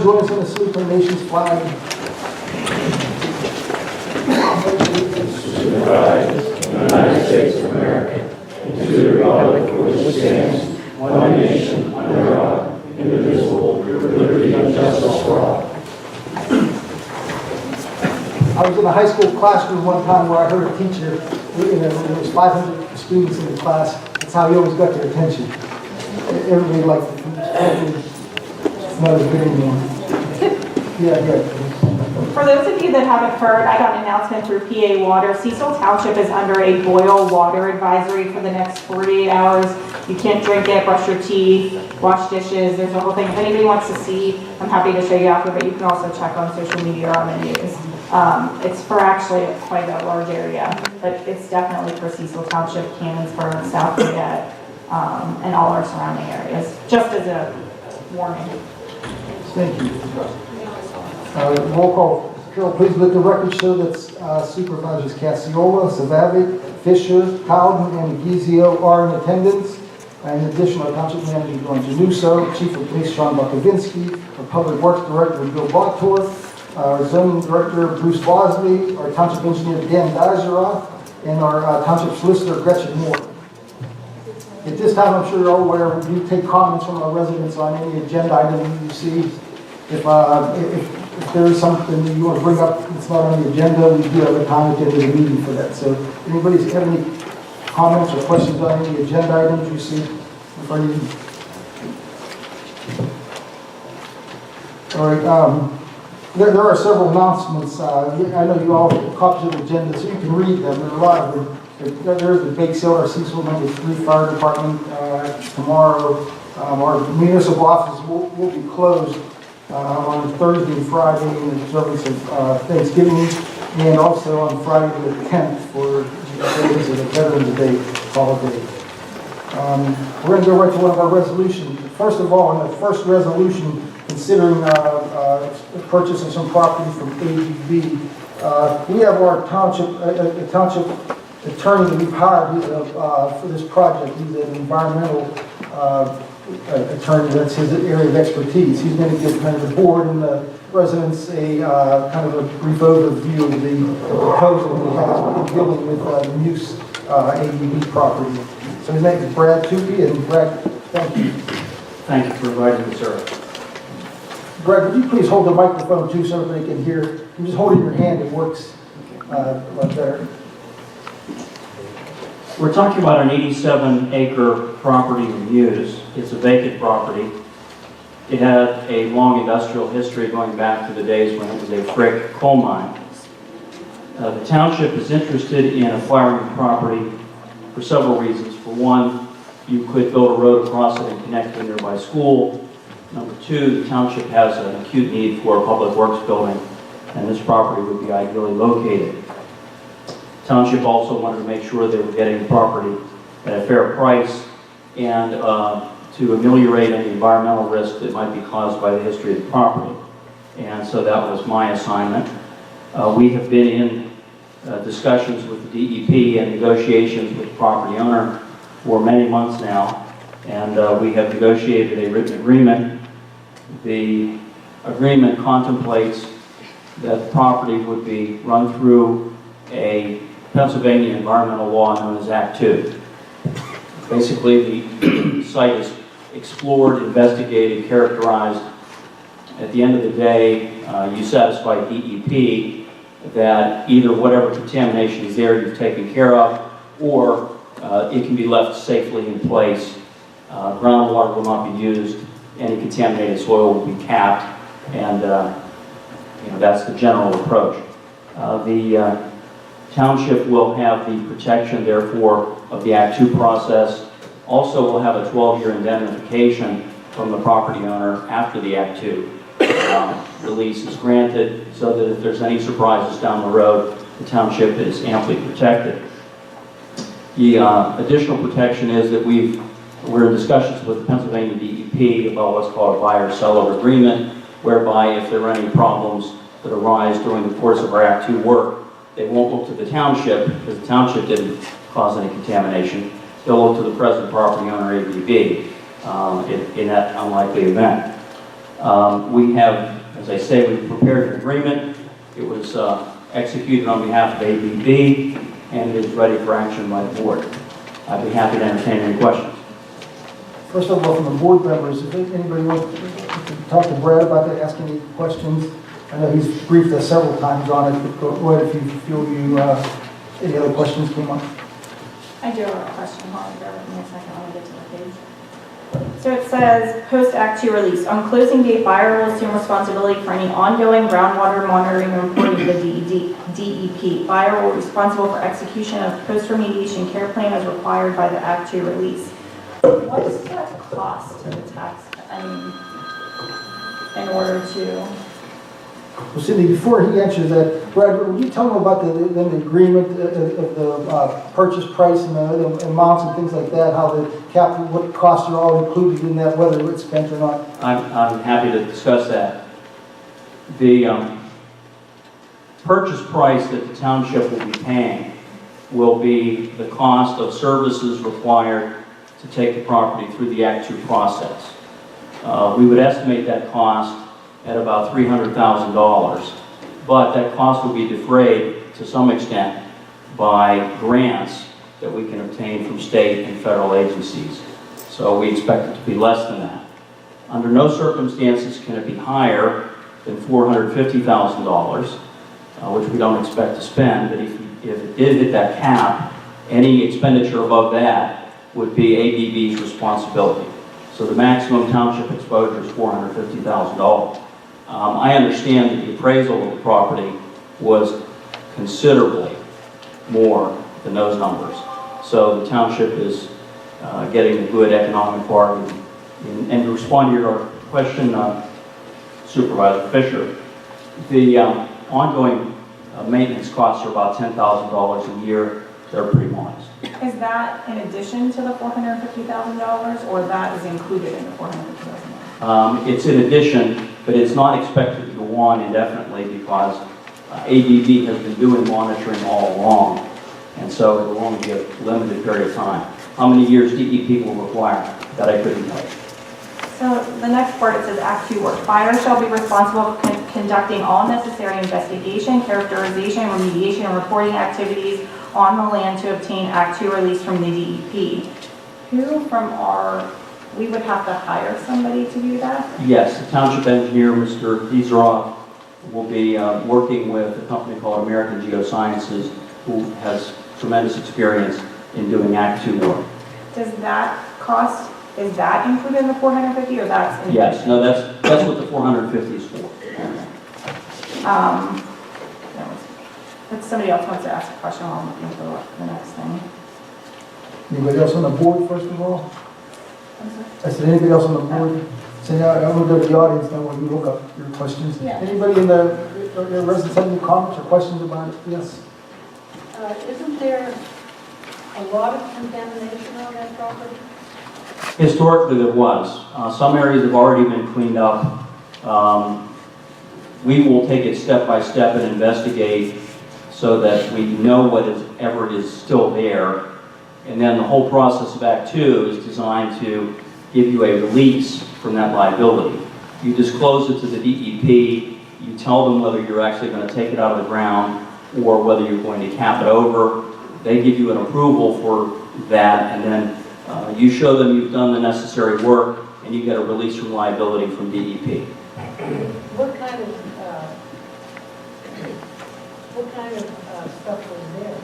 join us in the salute to the nation's flag. United States of America, and to the republic for which it stands, one nation, under God, indivisible, with liberty and justice for all. I was in a high school classroom one time where I heard a teacher, there was 500 students in the class. That's how he always got their attention. Everybody liked it. Not as good anymore. Yeah. For those of you that haven't heard, I got an announcement through PA Water. Cecil Township is under a boil water advisory for the next 48 hours. You can't drink it, brush your teeth, wash dishes. There's a whole thing. If anybody wants to see, I'm happy to show you after, but you can also check on social media or on the news. It's for actually quite a large area, but it's definitely for Cecil Township, Cannonsburg, South Fayette, and all our surrounding areas, just as a warning. Thank you. Roll call. Carol, please let the record show that Supervisors Cassiola, Savavic, Fisher, Cowden, and Gizio are in attendance. In addition, our Township Manager, John Januso, Chief of Police, Sean Bakovinsky, our Public Works Director, Bill Bottorff, our Zoning Director, Bruce Bosley, our Township Engineer, Dan Dizeroff, and our Township Solicitor, Gretchen Moore. At this time, I'm sure you're all aware, we do take comments from our residents on any agenda item you see. If there is something that you want to bring up that's not on the agenda, we do have a time at the end of the meeting for that. So, anybody have any comments or questions on any agenda items you see in front of you? All right. There are several announcements. I know you all have copies of the agenda, so you can read them. There are a lot of them. There's the bake sale at our Cecil No. 3 Fire Department tomorrow. Our municipal offices will be closed on Thursday and Friday in observance of Thanksgiving, and also on Friday the 10th for the Veterans Day holiday. We're going to go right to one of our resolutions. First of all, in the first resolution, considering purchasing some property from ABB, we have our township attorney that we've hired for this project. He's an environmental attorney. That's his area of expertise. He's going to give kind of the board and the residents a kind of a brief overview of the proposal we have in dealing with the Muse ABB property. So his name is Brad Tupy, and Brad, thank you. Thank you for inviting me, sir. Brad, would you please hold the microphone too so everybody can hear? You just hold it in your hand, it works a lot better. We're talking about an 87-acre property in Muse. It's a vacant property. It had a long industrial history going back to the days when it was a Frick coal mine. The township is interested in acquiring the property for several reasons. For one, you could build a road across it and connect to a nearby school. Number two, the township has an acute need for a public works building, and this property would be ideally located. The township also wanted to make sure they were getting the property at a fair price and to ameliorate any environmental risk that might be caused by the history of the property. And so that was my assignment. We have been in discussions with the DEP and negotiations with the property owner for many months now, and we have negotiated a written agreement. The agreement contemplates that the property would be run through a Pennsylvania environmental law known as Act 2. Basically, the site is explored, investigated, characterized. At the end of the day, you satisfy DEP that either whatever contamination is there you've taken care of, or it can be left safely in place. Groundwater will not be used. Any contaminated soil will be capped, and that's the general approach. The township will have the protection, therefore, of the Act 2 process. Also, will have a 12-year indemnification from the property owner after the Act 2 release is granted, so that if there's any surprises down the road, the township is amply protected. The additional protection is that we're in discussions with the Pennsylvania DEP about what's called a buyer-seller agreement, whereby if there are any problems that arise during the course of our Act 2 work, they won't look to the township, because the township didn't cause any contamination. They'll look to the present property owner, ABB, in that unlikely event. We have, as I say, we've prepared an agreement. It was executed on behalf of ABB, and it is ready for action by the board. I'd be happy to entertain any questions. First of all, from the board members, if anybody wants to talk to Brad about that, ask any questions. I know he's briefed us several times on it, but go ahead if you feel any other questions came up. I do have a question. Hold on, bear with me a second. Let me get to the page. So it says, post-Act 2 release. On closing date, buyer will assume responsibility for any ongoing groundwater monitoring and reporting to the DEP. Buyer will be responsible for execution of post-remediation care plan as required by the Act 2 release. What does that cost to the tax, in order to? Well, Cindy, before he answers that, Brad, would you tell him about the agreement of the purchase price and the amounts and things like that, how the capital, what costs are all included in that, whether it's spent or not? I'm happy to discuss that. The purchase price that the township will be paying will be the cost of services required to take the property through the Act 2 process. We would estimate that cost at about $300,000, but that cost will be defrayed to some extent by grants that we can obtain from state and federal agencies. So we expect it to be less than that. Under no circumstances can it be higher than $450,000, which we don't expect to spend, but if it did hit that cap, any expenditure above that would be ABB's responsibility. So the maximum township exposure is $450,000. I understand that the appraisal of the property was considerably more than those numbers. So the township is getting a good economic bargain. And to respond to your question, Supervisor Fisher, the ongoing maintenance costs are about $10,000 a year. They're pretty modest. Is that in addition to the $450,000, or that is included in the $450,000? It's in addition, but it's not expected to go on indefinitely because ABB has been doing monitoring all along, and so it will only be a limited period of time. How many years DEP will require, that I couldn't tell you. So the next part, it says Act 2 work. Buyer shall be responsible for conducting all necessary investigation, characterization, remediation, and reporting activities on the land to obtain Act 2 release from the DEP. Who from we would have to hire somebody to do that? Yes, the township engineer, Mr. Pizaroff, will be working with a company called American Geosciences, who has tremendous experience in doing Act 2 work. Does that cost, is that included in the 450 or that's in? Yes, no, that's what the 450 is for. If somebody else wants to ask a question while I'm looking for the next thing. Anybody else on the board, first of all? I'm sorry? I said, anybody else on the board? So now I'm going to go to the audience now when you look up your questions. Yeah. Anybody in the residents have any comments or questions about it? Yes. Isn't there a lot of contamination on that property? Historically, there was. Some areas have already been cleaned up. We will take it step by step and investigate so that we know whatever is still there. And then the whole process of Act 2 is designed to give you a release from that liability. You disclose it to the DEP, you tell them whether you're actually going to take it out of the ground or whether you're going to cap it over. They give you an approval for that, and then you show them you've done the necessary work, and you get a release from liability from DEP. What kind of stuff was there?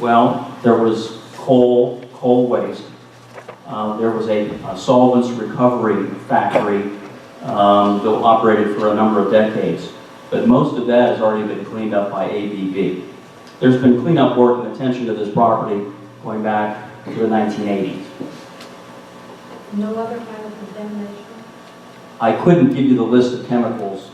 Well, there was coal waste. There was a solvents recovery factory that operated for a number of decades. But most of that has already been cleaned up by ABB. There's been cleanup work and attention to this property going back to the 1980s. No other kind of contamination? I couldn't give you the list of chemicals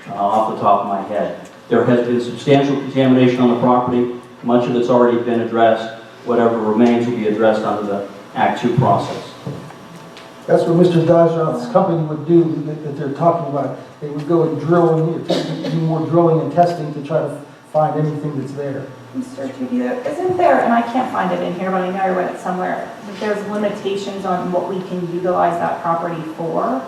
off the top of my head. There has been substantial contamination on the property. Much of it's already been addressed. Whatever remains will be addressed under the Act 2 process. That's what Mr. Dajov's company would do, that they're talking about. They would go and drill and do more drilling and testing to try to find anything that's there. Mr. Trujillo, isn't there, and I can't find it in here, but I know I read it somewhere, that there's limitations on what we can utilize that property for?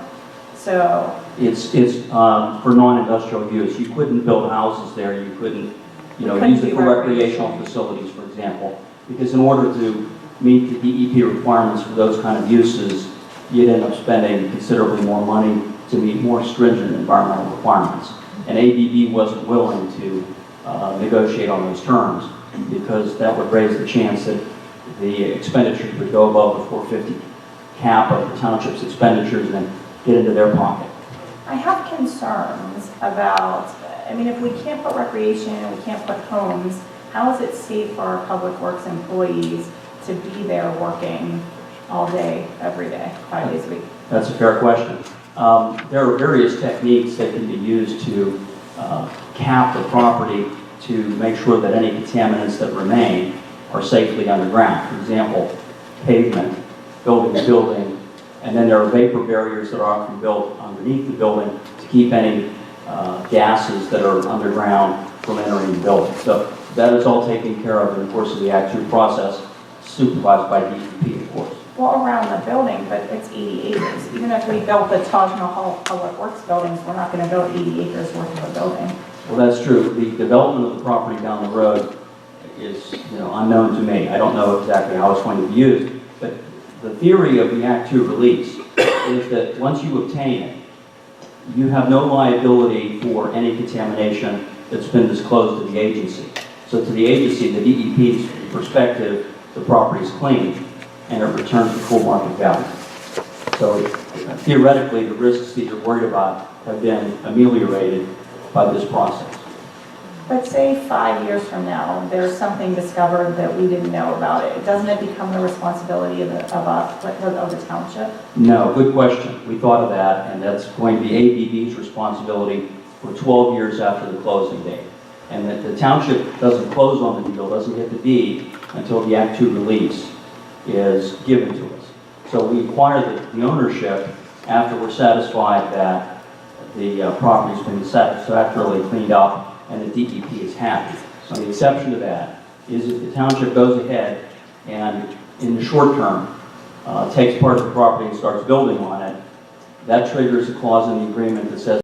So, It's for non-industrial use. You couldn't build houses there, you couldn't, Couldn't use it do for recreational recreation. facilities, for example. Because in order to meet the DEP requirements for those kind of uses, you'd end up spending considerably more money to meet more stringent environmental requirements. And ABB wasn't willing to negotiate on those terms because that would raise the chance that the expenditures would go above the 450 cap of the township's expenditures and then get into their pocket. I have concerns about, if we can't put recreation and we can't put homes, how is it safe for our public works employees to be there working all day, every day, 5 days a week? That's a fair question. There are various techniques that can be used to cap the property to make sure that any contaminants that remain are safely underground. For example, pavement, building to building, and then there are vapor barriers that are often built underneath the building to keep any gases that are underground from entering the building. So that is all taken care of in the course of the Act 2 process, supervised by DEP, of course. Well, around the building, but it's 80 acres. Even if we built the Taj Mahal Public Works buildings, we're not going to build 80 acres worth of a building. Well, that's true. The development of the property down the road is, unknown to me. I don't know exactly how it's going to be used, but the theory of the Act 2 release is that once you obtain it, you have no liability for any contamination that's been disclosed to the agency. So to the agency, the DEP's perspective, the property is clean and it returns to full market value. So theoretically, the risks that you're worried about have been ameliorated by this process. But say 5 years from now, there's something discovered that we didn't know about it. Doesn't it become the responsibility of the township? No, good question. We thought of that, and that's going to be ABB's responsibility for 12 years after the closing date. And that the township doesn't close on the deal, doesn't get the deed until the Act 2 release is given to us. So we acquire the ownership after we're satisfied that the property's been satisfactorily cleaned up and the DEP is happy. So the exception to that is if the township goes ahead and in the short term takes part of the property and starts building on it, that triggers a clause in the agreement that says